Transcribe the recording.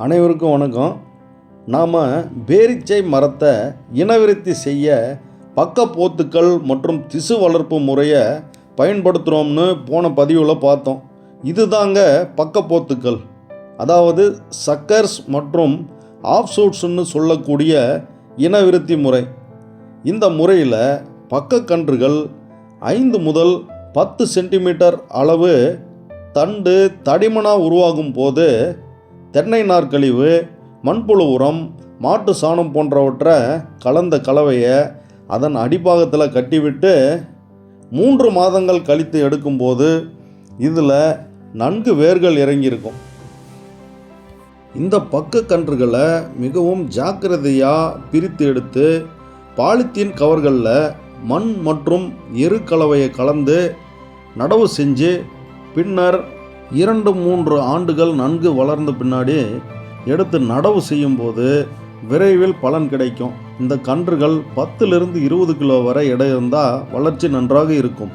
அனைவருக்கும் வணக்கம். நாம் பேரீச்சை மரத்தை இனவிருத்தி செய்ய பக்கப்போத்துக்கள் மற்றும் திசு வளர்ப்பு முறையை பயன்படுத்துகிறோம்னு போன பதிவில் பார்த்தோம். இதுதாங்க பக்கப்போத்துக்கள், அதாவது சக்கர்ஸ் மற்றும் ஆஃப்ஷூட்ஸ்னு சொல்லக்கூடிய இனவிருத்தி முறை. இந்த முறையில் பக்கக்கன்றுகள் 5 முதல் 10 சென்டிமீட்டர் அளவு தண்டு தடிமனாக உருவாகும் போது தென்னை நார்க்கழிவு, மண்புழு உரம், மாட்டு சாணம் போன்றவற்றை கலந்த கலவையை அதன் அடிப்பாகத்தில் கட்டிவிட்டு 3 மாதங்கள் கழித்து எடுக்கும்போது இதில் நன்கு வேர்கள் இறங்கியிருக்கும். இந்த பக்கக்கன்றுகளை மிகவும் ஜாக்கிரதையாக பிரித்து எடுத்து பாலித்தீன் கவர்களில் மண் மற்றும் எரு கலவையை கலந்து நடவு செஞ்சு பின்னர் 2-3 ஆண்டுகள் நன்கு வளர்ந்த பின்னாடி எடுத்து நடவு செய்யும்போது விரைவில் பலன் கிடைக்கும். இந்த கன்றுகள் 10 to 20 கிலோ வரை எடை இருந்தால் வளர்ச்சி நன்றாக இருக்கும்.